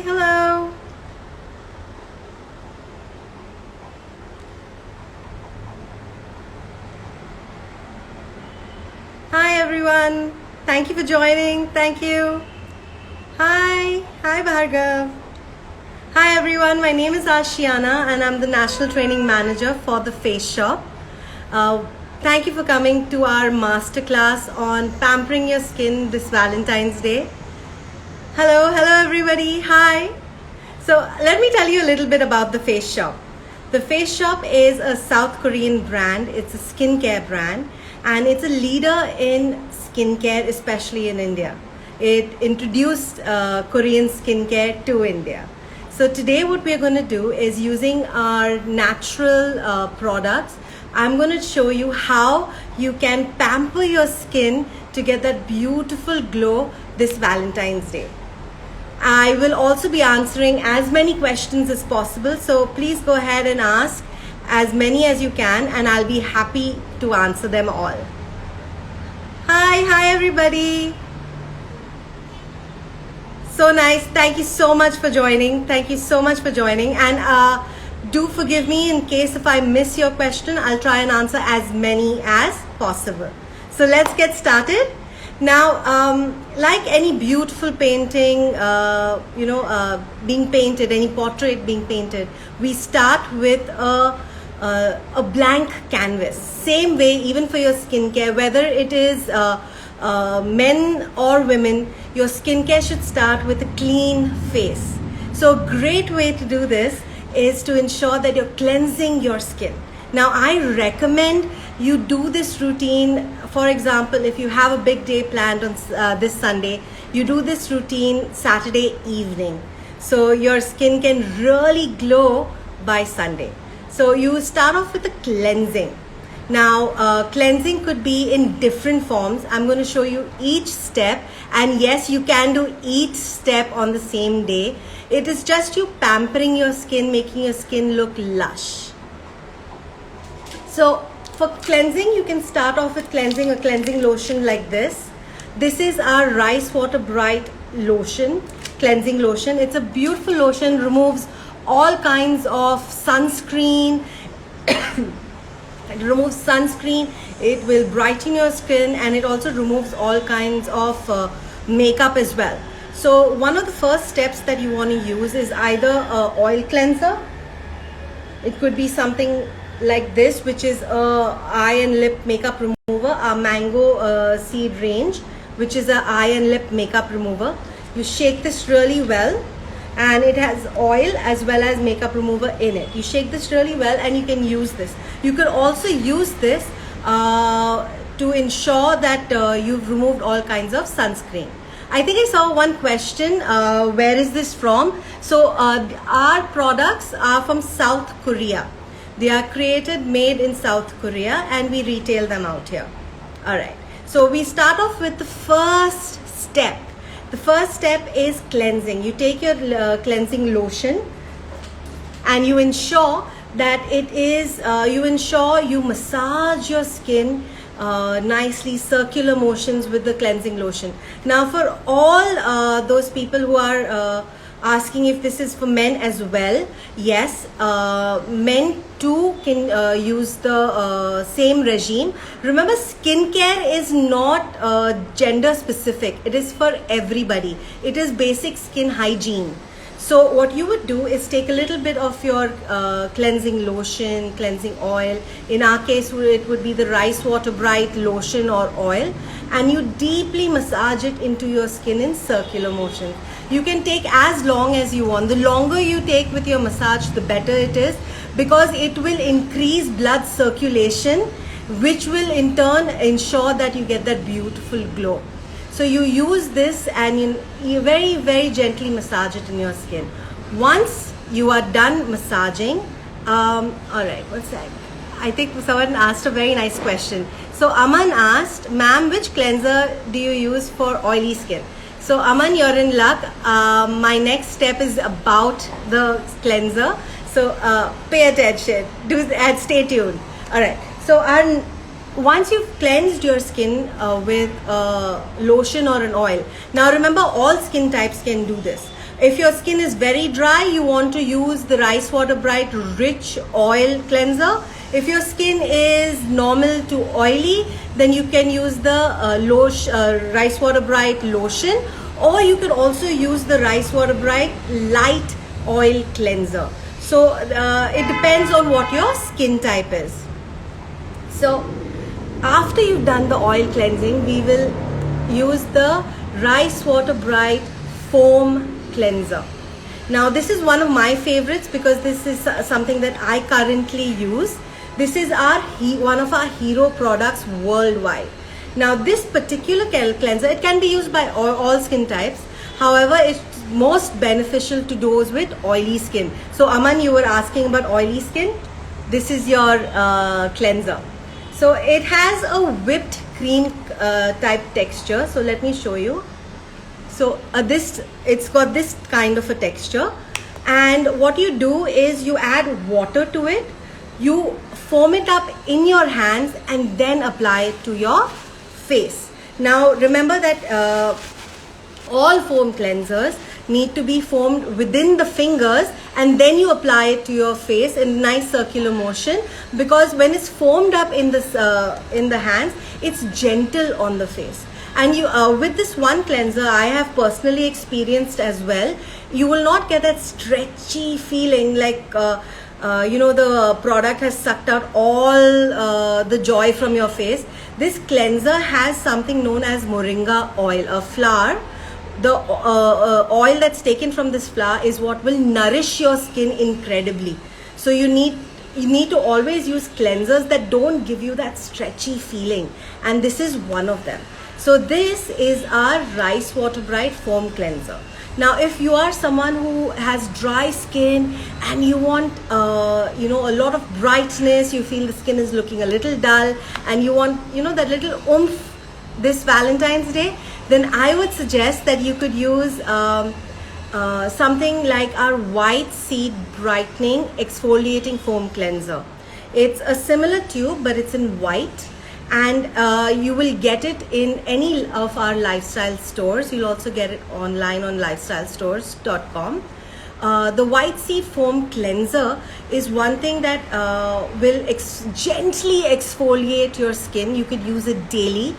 hello. Hi everyone. Thank you for joining. Thank you. Hi Bhargav. Hi everyone. My name is Ashiana and I'm the National Training Manager for the Face Shop. Thank you for coming to our masterclass on pampering your skin this Valentine's Day. Hello everybody. Hi. So let me tell you a little bit about the Face Shop. The Face Shop is a South Korean brand. It's a skincare brand and it's a leader in skincare, especially in India. It introduced Korean skincare to India. So today what we're going to do is, using our natural products, I'm going to show you how you can pamper your skin to get that beautiful glow this Valentine's Day. I will also be answering as many questions as possible, so please go ahead and ask as many as you can and I'll be happy to answer them all. Hi everybody. So nice. Thank you so much for joining. And do forgive me in case if I miss your question. I'll try and answer as many as possible. So let's get started. Now, like any beautiful painting, being painted, any portrait being painted, we start with a blank canvas. Same way, even for your skincare, whether it is men or women, your skincare should start with a clean face. So a great way to do this is to ensure that you're cleansing your skin. Now, I recommend you do this routine. For example, if you have a big day planned on this Sunday, you do this routine Saturday evening. So your skin can really glow by Sunday. So you start off with a cleansing. Now, cleansing could be in different forms. I'm going to show you each step. And yes, you can do each step on the same day. It is just you pampering your skin, making your skin look lush. So for cleansing, you can start off with cleansing, a cleansing lotion like this. This is our Rice Water Bright lotion, cleansing lotion. It's a beautiful lotion, removes all kinds of sunscreen. It removes sunscreen, it will brighten your skin, and it also removes all kinds of makeup as well. So one of the first steps that you want to use is either an oil cleanser. It could be something like this, which is a eye and lip makeup remover, a mango seed range, which is a eye and lip makeup remover. You shake this really well, and it has oil as well as makeup remover in it. You shake this really well and you can use this. You could also use this to ensure that you've removed all kinds of sunscreen. I think I saw one question, where is this from? So our products are from South Korea. They are created, made in South Korea, and we retail them out here. Alright, so we start off with the first step. The first step is cleansing. You take your cleansing lotion and you ensure that it is, you massage your skin nicely, circular motions with the cleansing lotion. Now for all those people who are asking if this is for men as well, yes, men too can use the same regime. Remember, skincare is not gender specific. It is for everybody. It is basic skin hygiene. So what you would do is take a little bit of your cleansing lotion, cleansing oil. In our case, it would be the Rice Water Bright lotion or oil, and you deeply massage it into your skin in circular motion. You can take as long as you want. The longer you take with your massage, the better it is, because it will increase blood circulation, which will in turn ensure that you get that beautiful glow. So you use this and you very, very gently massage it in your skin. Once you are done massaging, alright, what's that? I think someone asked a very nice question. So Aman asked, ma'am, which cleanser do you use for oily skin? So Aman, you're in luck. My next step is about the cleanser. So pay attention, and stay tuned. Alright, so our once you've cleansed your skin with lotion or an oil, now remember all skin types can do this. If your skin is very dry, you want to use the Rice Water Bright Rich Oil Cleanser. If your skin is normal to oily, then you can use the Rice Water Bright Lotion, or you can also use the Rice Water Bright Light Oil Cleanser. So it depends on what your skin type is. So after you've done the oil cleansing, we will use the Rice Water Bright Foam Cleanser. Now this is one of my favorites because this is something that I currently use. This is one of our hero products worldwide. Now this particular cleanser, it can be used by all skin types. However, it's most beneficial to those with oily skin. So Aman, you were asking about oily skin. This is your cleanser. So it has a whipped cream type texture. So let me show you. So it's got this kind of a texture, and what you do is you add water to it, you foam it up in your hands and then apply it to your face. Now remember that all foam cleansers need to be foamed within the fingers, and then you apply it to your face in nice circular motion, because when it's foamed up in the hands, it's gentle on the face. And you with this one cleanser, I have personally experienced as well, you will not get that stretchy feeling like the product has sucked out all the joy from your face. This cleanser has something known as moringa oil, a flower. The oil that's taken from this flower is what will nourish your skin incredibly. So you need to always use cleansers that don't give you that stretchy feeling, and this is one of them. So this is our Rice Water Bright Foam Cleanser. Now if you are someone who has dry skin and you want a lot of brightness, you feel the skin is looking a little dull and you want that little oomph this Valentine's Day, then I would suggest that you could use something like our White Seed Brightening Exfoliating Foam Cleanser. It's a similar tube, but it's in white, and you will get it in any of our lifestyle stores. You'll also get it online on lifestylestores.com. The White Seed Foam Cleanser is one thing that will gently exfoliate your skin. You could use it daily,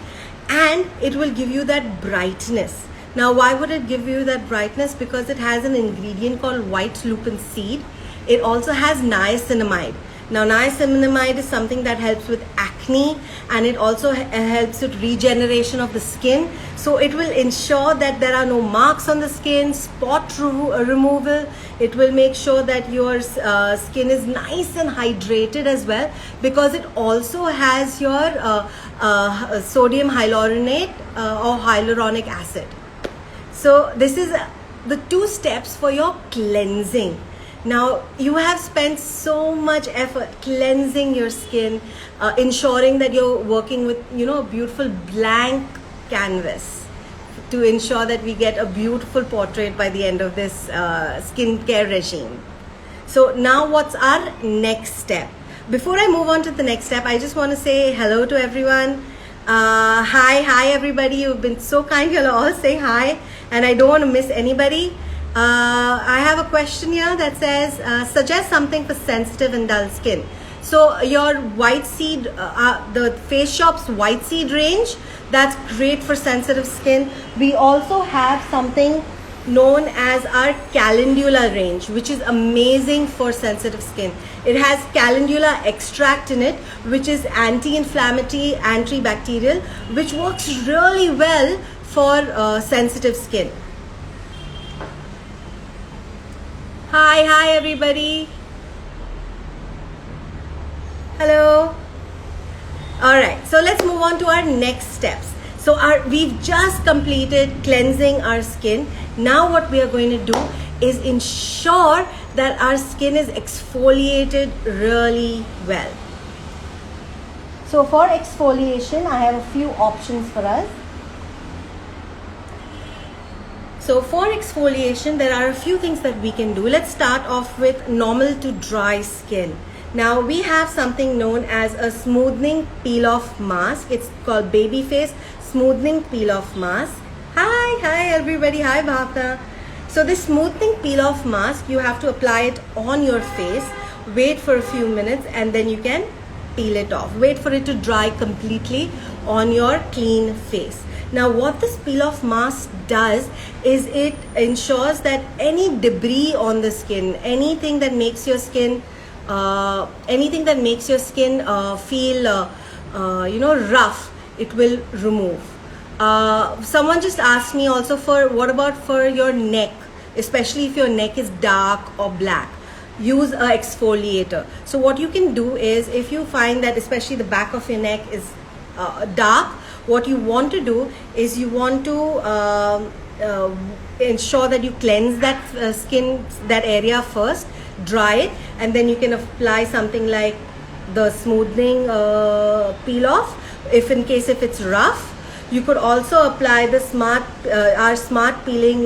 and it will give you that brightness. Now why would it give you that brightness? Because it has an ingredient called white lupin seed. It also has niacinamide. Now niacinamide is something that helps with acne, and it also helps with regeneration of the skin. So it will ensure that there are no marks on the skin, spot removal. It will make sure that your skin is nice and hydrated as well, because it also has your sodium hyaluronate or hyaluronic acid. So this is the 2 steps for your cleansing. Now you have spent so much effort cleansing your skin, ensuring that you're working with a beautiful blank canvas to ensure that we get a beautiful portrait by the end of this skincare regime. So now what's our next step? Before I move on to the next step, I just want to say hello to everyone. Hi everybody. You've been so kind. You're all saying hi, and I don't want to miss anybody. I have a question here that says, suggest something for sensitive and dull skin. So your White Seed, the Face Shop's White Seed range, that's great for sensitive skin. We also have something known as our Calendula range, which is amazing for sensitive skin. It has calendula extract in it, which is anti-inflammatory, antibacterial, which works really well for sensitive skin. Hi everybody. Hello. All right, so let's move on to our next steps. So we've just completed cleansing our skin. Now what we are going to do is ensure that our skin is exfoliated really well. So for exfoliation, I have a few options for us. So for exfoliation, there are a few things that we can do. Let's start off with normal to dry skin. Now we have something known as a smoothing peel off mask. It's called Babyface Smoothing Peel Off Mask. Hi everybody. Hi Bhavna. So this smoothing peel off mask, you have to apply it on your face, wait for a few minutes, and then you can peel it off. Wait for it to dry completely on your clean face. Now what this peel off mask does is it ensures that any debris on the skin, anything that makes your skin feel rough, it will remove. Someone just asked me also for what about for your neck, especially if your neck is dark or black. Use a exfoliator. So what you can do is, if you find that especially the back of your neck is dark, what you want to do is you want to ensure that you cleanse that skin, that area first, dry it, and then you can apply something like the smoothing peel off. If it's rough, you could also apply the our smart peeling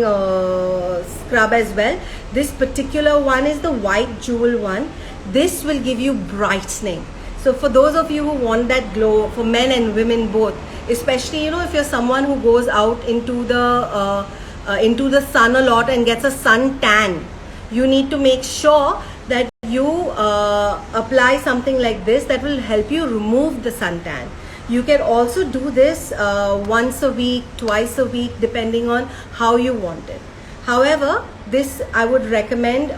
scrub as well. This particular one is the white jewel one. This will give you brightening. So for those of you who want that glow, for men and women both, especially if you're someone who goes out into the sun a lot and gets a sun tan, you need to make sure that you apply something like this that will help you remove the suntan. You can also do this once a week, twice a week, depending on how you want it. However, this I would recommend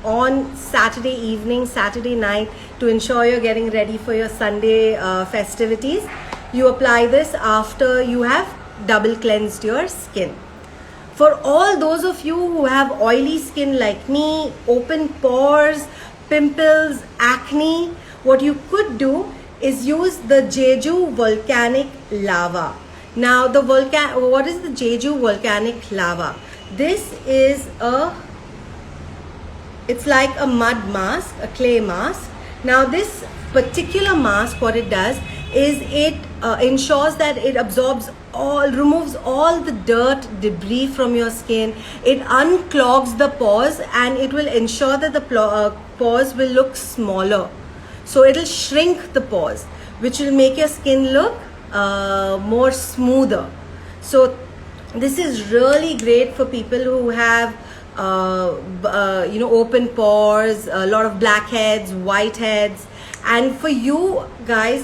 on Saturday evening, Saturday night, to ensure you're getting ready for your Sunday festivities. You apply this after you have double cleansed your skin. For all those of you who have oily skin like me, open pores, pimples, acne, what you could do is use the Jeju volcanic lava. Now what is the Jeju volcanic lava? This is it's like a mud mask, a clay mask. Now this particular mask, what it does is it ensures that it removes all the dirt, debris from your skin. It unclogs the pores, and it will ensure that the pores will look smaller. So it will shrink the pores, which will make your skin look more smoother. So this is really great for people who have open pores, a lot of blackheads, whiteheads. And for you guys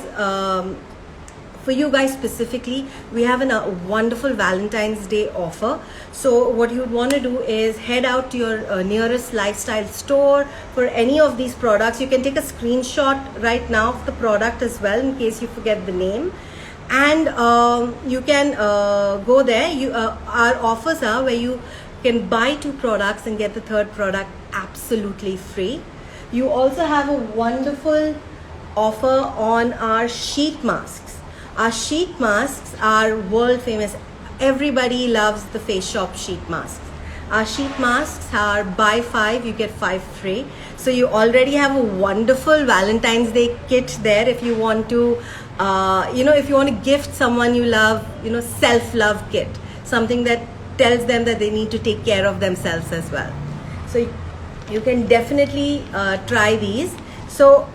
specifically, we have a wonderful Valentine's Day offer. So what you would want to do is head out to your nearest lifestyle store for any of these products. You can take a screenshot right now of the product as well, in case you forget the name. And you can go there. Our offers are where you can buy 2 products and get the 3rd product absolutely free. You also have a wonderful offer on our sheet masks. Our sheet masks are world famous. Everybody loves the Face Shop sheet masks. Our sheet masks are buy 5, you get 5 free. So you already have a wonderful Valentine's Day kit there if you want to, if you want to gift someone you love, self-love kit. Something that tells them that they need to take care of themselves as well. So you can definitely try these. So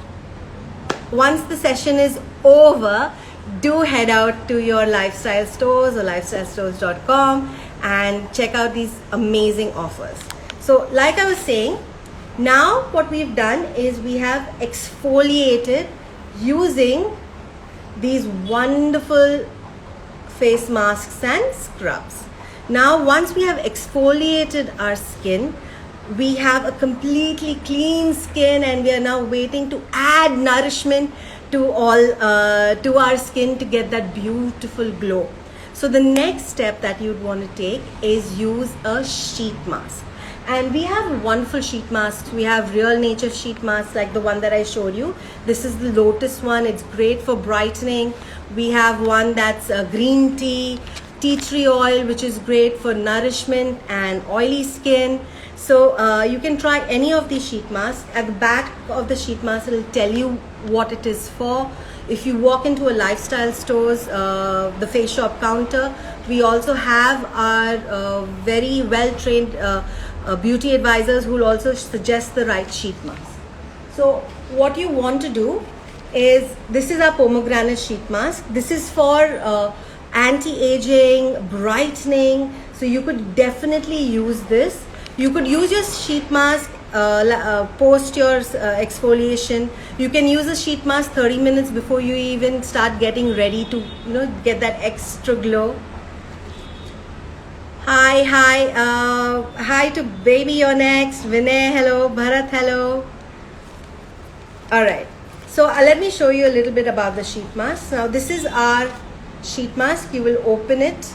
once the session is over, do head out to your lifestyle stores or lifestylestores.com and check out these amazing offers. So like I was saying, now what we've done is we have exfoliated using these wonderful face masks and scrubs. Now once we have exfoliated our skin, we have a completely clean skin, and we are now waiting to add nourishment to our skin to get that beautiful glow. So the next step that you'd want to take is use a sheet mask. And we have wonderful sheet masks. We have Real Nature sheet masks like the one that I showed you. This is the Lotus one. It's great for brightening. We have one that's green tea tree oil, which is great for nourishment and oily skin. So you can try any of these sheet masks. At the back of the sheet mask, it will tell you what it is for. If you walk into a lifestyle store's the Face Shop counter, we also have our very well trained beauty advisors who will also suggest the right sheet mask. So what you want to do is, this is our pomegranate sheet mask. This is for anti-aging, brightening. So you could definitely use this. You could use your sheet mask post your exfoliation. You can use a sheet mask 30 minutes before you even start getting ready to, you know, get that extra glow. Hi to baby, you're next. Vinay, hello. Bharat, hello. All right. So let me show you a little bit about the sheet mask. Now this is our sheet mask. You will open it.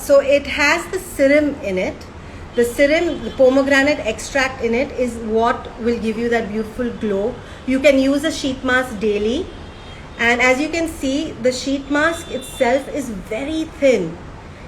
So it has the serum in it. The serum, the pomegranate extract in it is what will give you that beautiful glow. You can use a sheet mask daily. And as you can see, the sheet mask itself is very thin.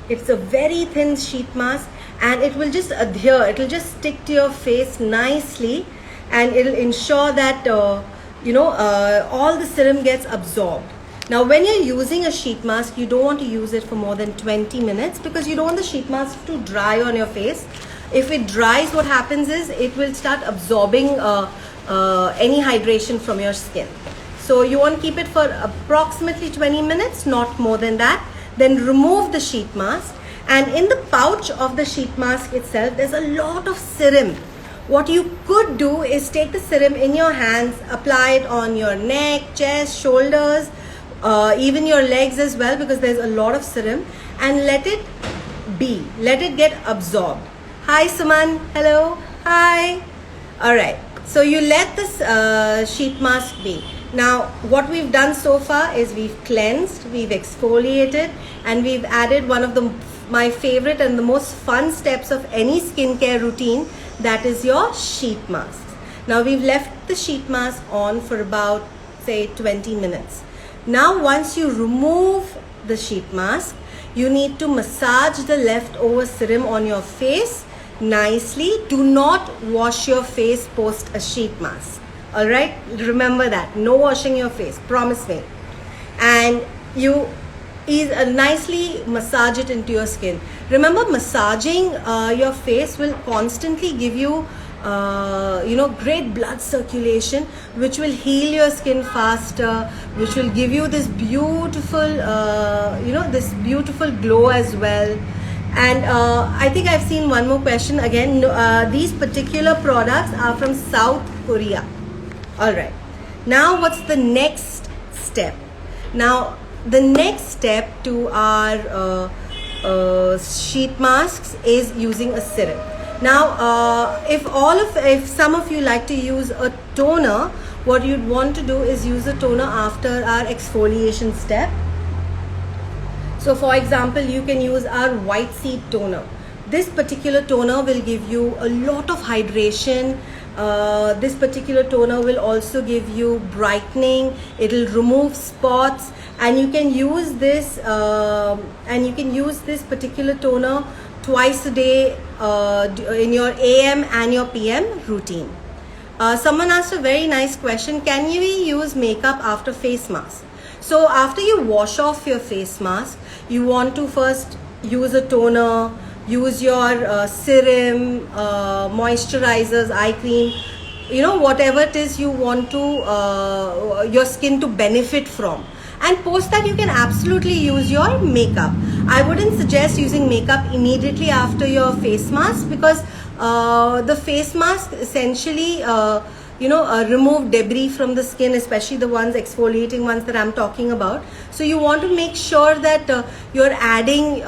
It's a very thin sheet mask, and it will just adhere. It will just stick to your face nicely, and it will ensure that all the serum gets absorbed. Now when you're using a sheet mask, you don't want to use it for more than 20 minutes because you don't want the sheet mask to dry on your face. If it dries, what happens is it will start absorbing any hydration from your skin. So you want to keep it for approximately 20 minutes, not more than that. Then remove the sheet mask, and in the pouch of the sheet mask itself, there's a lot of serum. What you could do is take the serum in your hands, apply it on your neck, chest, shoulders, even your legs as well, because there's a lot of serum, and let it be. Let it get absorbed. Hi Suman, hello, hi. All right, so you let this sheet mask be. Now what we've done so far is we've cleansed, we've exfoliated, and we've added one of my favorite and the most fun steps of any skincare routine, that is your sheet mask. Now we've left the sheet mask on for about, say, 20 minutes. Now once you remove the sheet mask, you need to massage the leftover serum on your face nicely. Do not wash your face post a sheet mask. All right, remember that. No washing your face, promise me. And you nicely massage it into your skin. Remember, massaging your face will constantly give you great blood circulation, which will heal your skin faster, which will give you this beautiful this beautiful glow as well. And I think I've seen one more question again. These particular products are from South Korea. All right, now what's the next step? Now the next step to our sheet masks is using a serum. Now if some of you like to use a toner, what you'd want to do is use a toner after our exfoliation step. So for example, you can use our white seed toner. This particular toner will give you a lot of hydration. This particular toner will also give you brightening. It will remove spots, and you can use this particular toner twice a day in your AM and your PM routine. Someone asked a very nice question: can you use makeup after face mask? So after you wash off your face mask, you want to first use a toner, use your serum, moisturizers, eye cream, whatever it is you want to your skin to benefit from. And post that, you can absolutely use your makeup. I wouldn't suggest using makeup immediately after your face mask, because the face mask essentially remove debris from the skin, especially the exfoliating ones that I'm talking about. So you want to make sure that you're adding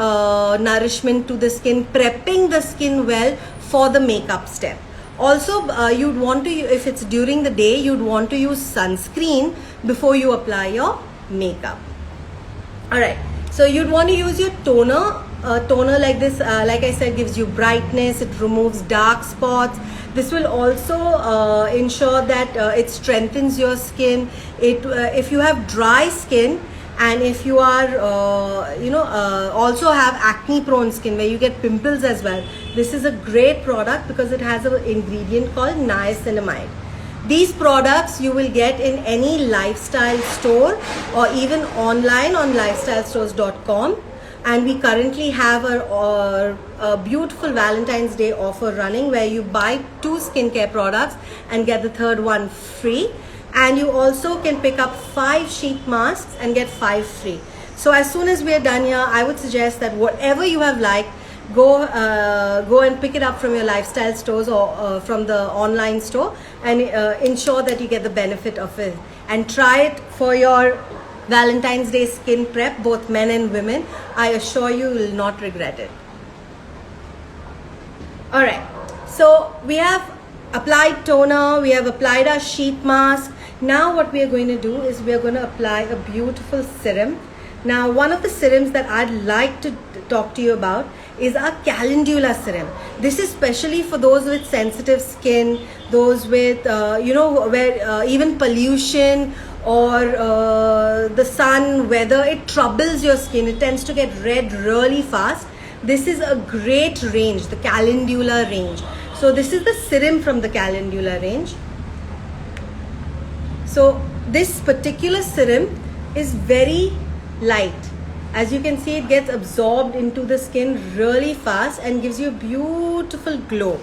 nourishment to the skin, prepping the skin well for the makeup step. Also, you'd want to, if it's during the day, you'd want to use sunscreen before you apply your makeup. All right, so you'd want to use your toner. Toner like this, like I said, gives you brightness. It removes dark spots. This will also ensure that it strengthens your skin. If you have dry skin, and if you are also have acne prone skin where you get pimples as well, this is a great product because it has an ingredient called niacinamide. These products you will get in any lifestyle store or even online on lifestylestores.com. And we currently have a beautiful Valentine's Day offer running where you buy 2 skincare products and get the third one free. And you also can pick up 5 sheet masks and get 5 free. So as soon as we are done here, I would suggest that whatever you have liked, go and pick it up from your lifestyle stores or from the online store, and ensure that you get the benefit of it. And try it for your Valentine's Day skin prep, both men and women. I assure you will not regret it. Alright, so we have applied toner, we have applied our sheet mask. Now what we are going to do is we are going to apply a beautiful serum. Now one of the serums that I'd like to talk to you about is our Calendula serum. This is specially for those with sensitive skin, those with where even pollution or the sun, weather, it troubles your skin. It tends to get red really fast. This is a great range, the Calendula range. So this is the serum from the Calendula range. So this particular serum is very light. As you can see, it gets absorbed into the skin really fast and gives you a beautiful glow.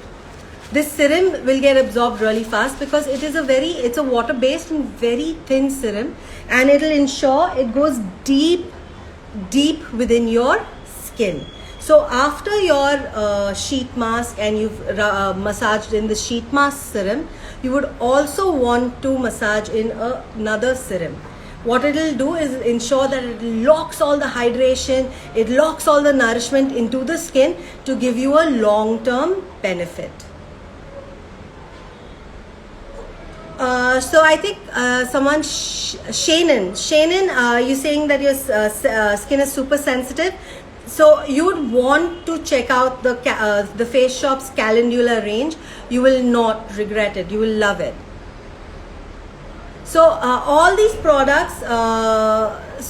This serum will get absorbed really fast because it's a water-based and very thin serum, and it'll ensure it goes deep within your skin. So after your sheet mask and you've massaged in the sheet mask serum, you would also want to massage in another serum. What it will do is ensure that it locks all the hydration, it locks all the nourishment into the skin to give you a long-term benefit. So I think Shannon, you're saying that your skin is super sensitive. So you would want to check out the Face Shop's Calendula range. You will not regret it. You will love it. So all these products,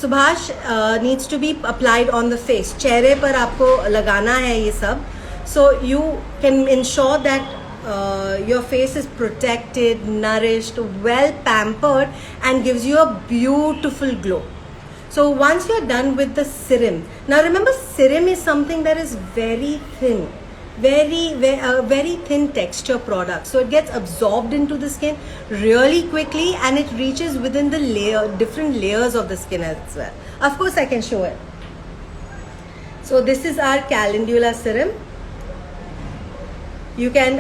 Subhash, needs to be applied on the face. चेहरे पर आपको लगाना है ये सब. So you can ensure that your face is protected, nourished, well pampered, and gives you a beautiful glow. So once you're done with the serum, now remember, serum is something that is very thin, very thin texture product. So it gets absorbed into the skin really quickly, and it reaches within the different layers of the skin as well. Of course, I can show it. So this is our Calendula serum. You can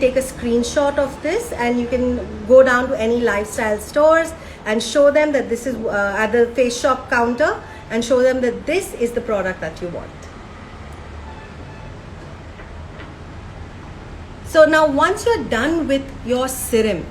take a screenshot of this, and you can go down to any lifestyle stores and show them that this is at the Face Shop counter, and show them that this is the product that you want. So now once you're done with your serum,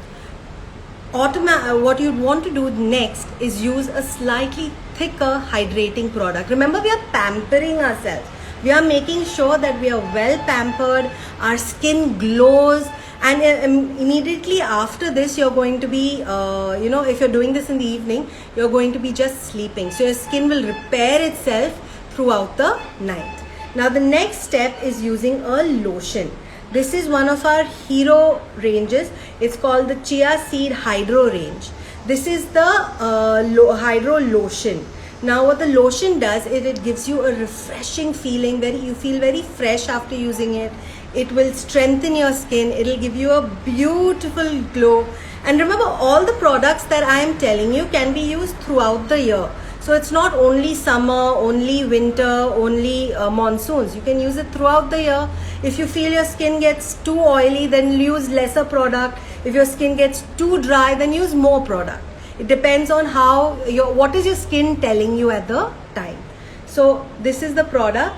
what you'd want to do next is use a slightly thicker hydrating product. Remember, we are pampering ourselves. We are making sure that we are well pampered, our skin glows, and immediately after this, you're going to be, if you're doing this in the evening, you're going to be just sleeping. So your skin will repair itself throughout the night. Now the next step is using a lotion. This is one of our hero ranges. It's called the Chia Seed Hydro range. This is the Hydro lotion. Now what the lotion does is it gives you a refreshing feeling, you feel very fresh after using it. It will strengthen your skin. It will give you a beautiful glow. And remember, all the products that I am telling you can be used throughout the year. So it's not only summer, only winter, only monsoons. You can use it throughout the year. If you feel your skin gets too oily, then use lesser product. If your skin gets too dry, then use more product. It depends on what is your skin telling you at the time. So this is the product.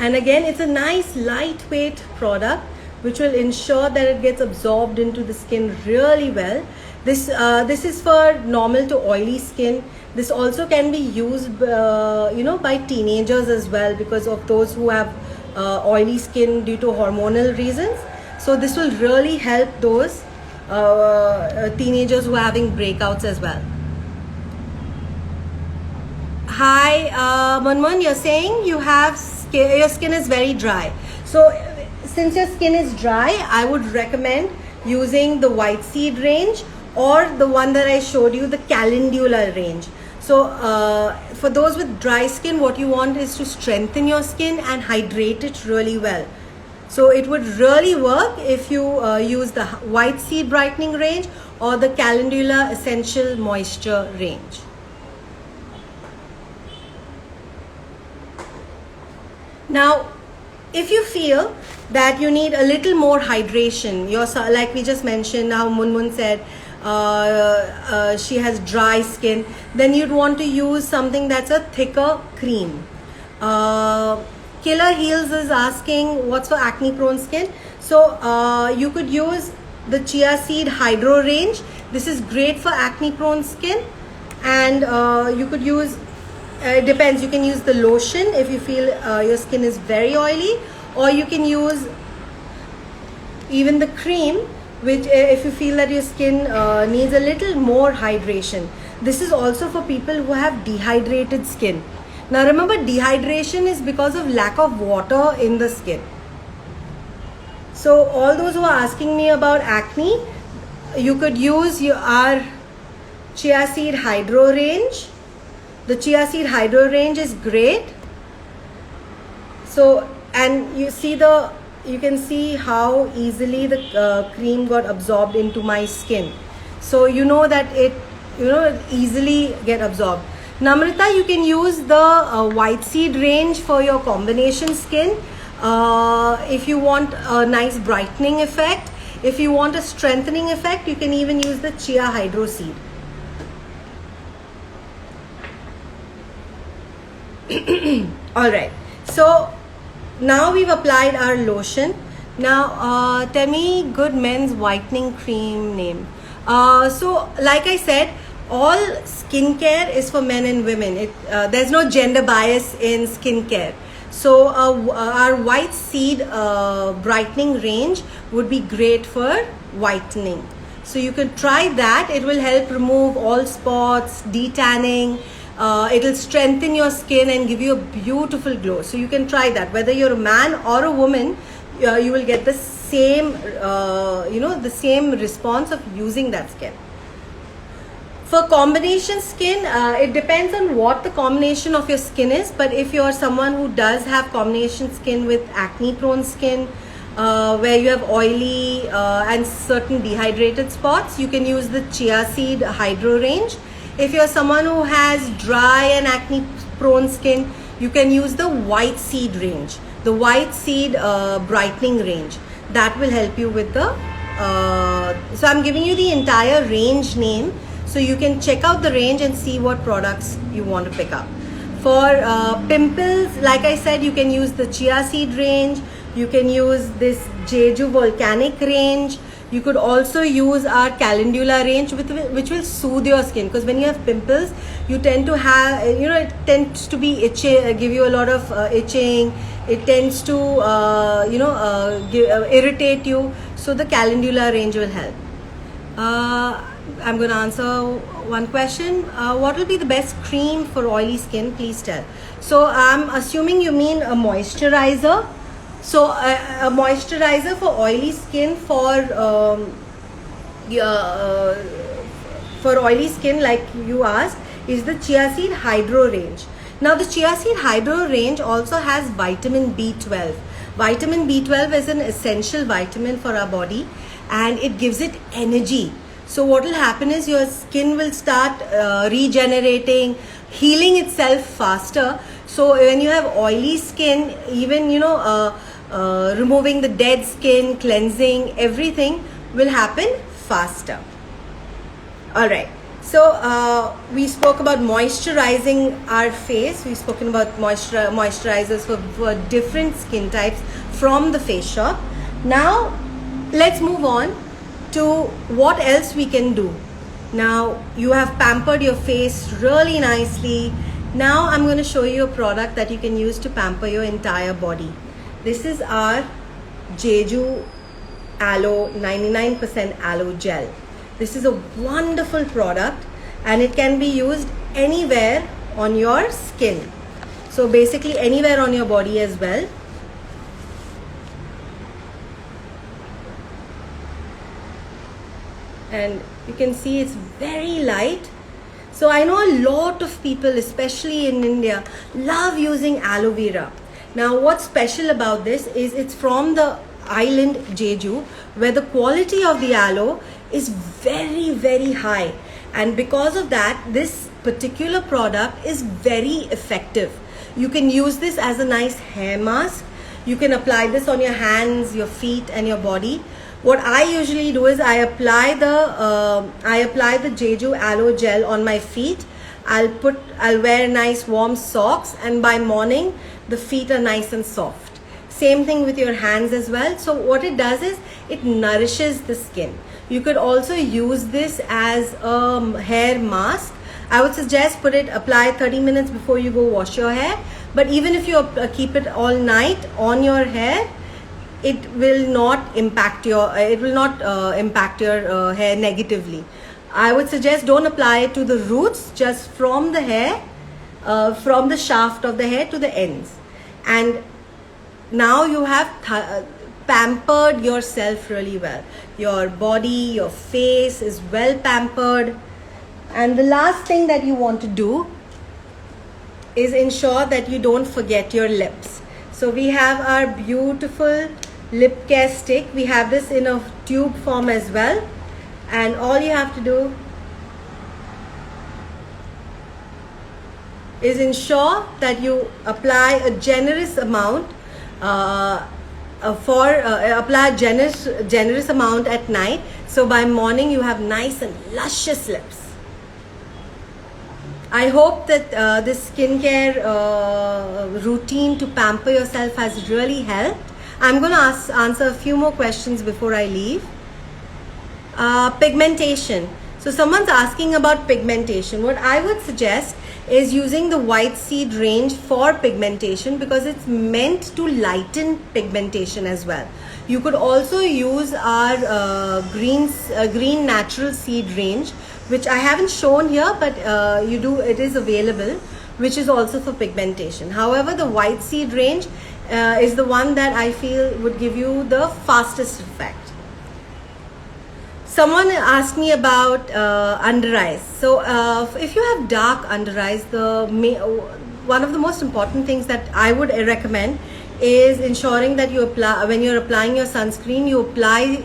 And again, it's a nice lightweight product which will ensure that it gets absorbed into the skin really well. This is for normal to oily skin. This also can be used by teenagers as well, because of those who have oily skin due to hormonal reasons. So this will really help those teenagers who are having breakouts as well. Hi, Manman, you're saying your skin is very dry. So since your skin is dry, I would recommend using the White Seed range or the one that I showed you, the calendula range. So for those with dry skin, what you want is to strengthen your skin and hydrate it really well. So it would really work if you use the white seed brightening range or the calendula essential moisture range. Now, if you feel that you need a little more hydration, like we just mentioned, how Munmun said, she has dry skin, then you'd want to use something that's a thicker cream. Killer Heels is asking what's for acne prone skin. So you could use the Chia Seed Hydro range. This is great for acne prone skin. And you could use, it depends, you can use the lotion if you feel your skin is very oily, or you can use even the cream, which if you feel that your skin needs a little more hydration. This is also for people who have dehydrated skin. Now remember, dehydration is because of lack of water in the skin. So all those who are asking me about acne, you could use our Chia Seed Hydro range. The Chia Seed Hydro range is great. So, and you can see how easily the cream got absorbed into my skin. So you know that it easily get absorbed. Namrata, you can use the white seed range for your combination skin. If you want a nice brightening effect, if you want a strengthening effect, you can even use the Chia Hydro seed. Alright, so now we've applied our lotion. Now tell me good men's whitening cream name. So like I said, all skincare is for men and women. There's no gender bias in skincare. So our white seed brightening range would be great for whitening. So you can try that. It will help remove all spots, detanning. It'll strengthen your skin and give you a beautiful glow. So you can try that. Whether you're a man or a woman, you will get the same, the same response of using that skin. For combination skin, it depends on what the combination of your skin is. But if you're someone who does have combination skin with acne prone skin, where you have oily and certain dehydrated spots, you can use the Chia Seed Hydro range. If you're someone who has dry and acne prone skin, you can use the white seed range, the white seed brightening range. That will help you with the, so I'm giving you the entire range name, so you can check out the range and see what products you want to pick up. For pimples, like I said, you can use the Chia Seed range, you can use this Jeju Volcanic range. You could also use our Calendula range, which will soothe your skin, because when you have pimples, you tend to have, it tends to be itchy, give you a lot of itching. It tends to, irritate you. So the Calendula range will help. I'm going to answer one question. What will be the best cream for oily skin? Please tell. So I'm assuming you mean a moisturizer. So a moisturizer for oily skin, for oily skin like you asked, is the Chia Seed Hydro range. Now the Chia Seed Hydro range also has vitamin B12. Vitamin B12 is an essential vitamin for our body and it gives it energy. So what will happen is your skin will start regenerating, healing itself faster. So when you have oily skin, even removing the dead skin, cleansing, everything will happen faster. Alright, so we spoke about moisturizing our face. We've spoken about moisturizers for different skin types from the Face Shop. Now let's move on to what else we can do. Now you have pampered your face really nicely. Now I'm going to show you a product that you can use to pamper your entire body. This is our Jeju Aloe 99% Aloe Gel. This is a wonderful product and it can be used anywhere on your skin. So basically anywhere on your body as well. and you can see it's very light. So I know a lot of people, especially in India, love using aloe vera. Now what's special about this is it's from the island Jeju, where the quality of the aloe is very, very high. And because of that, this particular product is very effective. You can use this as a nice hair mask. You can apply this on your hands, your feet and your body. What I usually do is I apply the Jeju aloe gel on my feet. I'll wear nice warm socks, and by morning the feet are nice and soft. Same thing with your hands as well. So what it does is it nourishes the skin. You could also use this as a hair mask. I would suggest apply 30 minutes before you go wash your hair. But even if you keep it all night on your hair, it will not impact your hair negatively. I would suggest don't apply it to the roots, just from the hair, from the shaft of the hair to the ends. And now you have pampered yourself really well. Your body, your face is well pampered. And the last thing that you want to do is ensure that you don't forget your lips. So we have our beautiful lip care stick. We have this in a tube form as well, and all you have to do is ensure that you apply a generous amount generous amount at night, so by morning you have nice and luscious lips. I hope that this skincare routine to pamper yourself has really helped. I'm going to answer a few more questions before I leave. Pigmentation. So someone's asking about pigmentation. What I would suggest is using the white seed range for pigmentation, because it's meant to lighten pigmentation as well. You could also use our green natural seed range, which I haven't shown here, but it is available, which is also for pigmentation. However, the white seed range is the one that I feel would give you the fastest effect. Someone asked me about under eyes. So if you have dark under eyes, one of the most important things that I would recommend is ensuring that when you're applying your sunscreen, you apply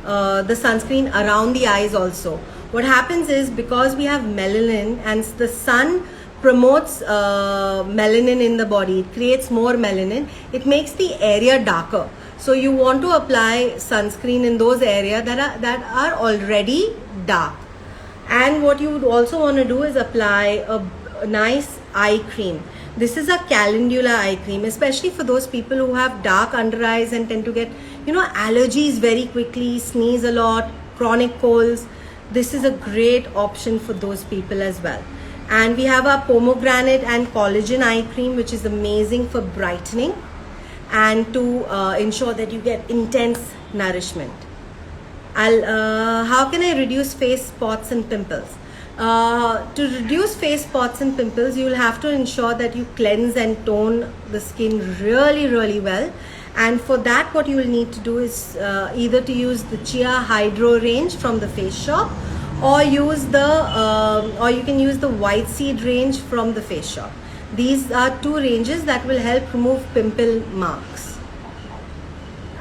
the sunscreen around the eyes also. What happens is, because we have melanin and the sun promotes melanin in the body, it creates more melanin, it makes the area darker. So you want to apply sunscreen in those areas that are already dark. And what you would also want to do is apply a nice eye cream. This is a calendula eye cream, especially for those people who have dark under eyes and tend to get, allergies very quickly, sneeze a lot, chronic colds. This is a great option for those people as well. And we have our pomegranate and collagen eye cream, which is amazing for brightening and to ensure that you get intense nourishment. How can I reduce face spots and pimples? To reduce face spots and pimples, you will have to ensure that you cleanse and tone the skin really, really well. And for that, what you will need to do is either to use the Chia Hydro range from the Face Shop, or you can use the White Seed range from the Face Shop. These are two ranges that will help remove pimple marks.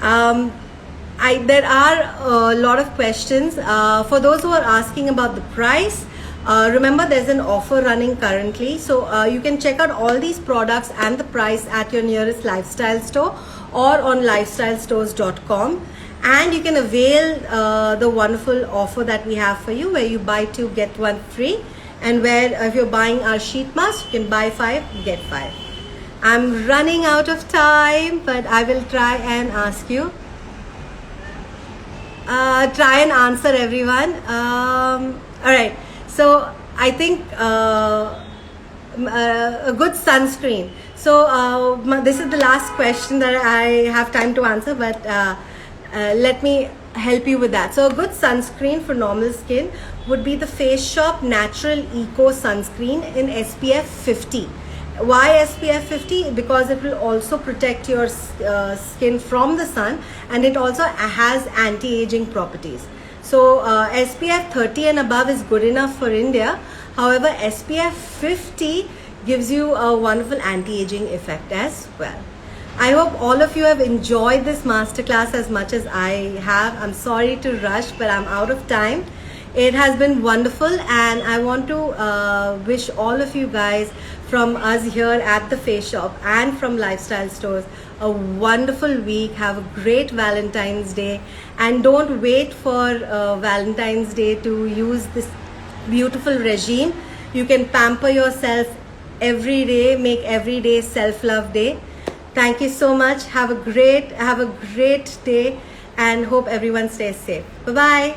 There are a lot of questions. For those who are asking about the price, remember there's an offer running currently. So you can check out all these products and the price at your nearest lifestyle store or on lifestylestores.com. And you can avail the wonderful offer that we have for you, where you buy 2 get 1 free. And where if you're buying our sheet mask, you can buy 5 get 5. I'm running out of time, but I will try and answer everyone. Alright, so I think a good sunscreen. So this is the last question that I have time to answer, but let me help you with that. So a good sunscreen for normal skin would be the Face Shop Natural Eco Sunscreen in SPF 50. Why SPF 50? Because it will also protect your skin from the sun, and it also has anti-aging properties. So SPF 30 and above is good enough for India. However, SPF 50 gives you a wonderful anti-aging effect as well. I hope all of you have enjoyed this masterclass as much as I have. I'm sorry to rush, but I'm out of time. It has been wonderful, and I want to wish all of you guys from us here at the Face Shop and from Lifestyle Stores a wonderful week. Have a great Valentine's Day, and don't wait for Valentine's Day to use this beautiful regime. You can pamper yourself every day, make every day self-love day. Thank you so much. Have a great day, and hope everyone stays safe. Bye-bye.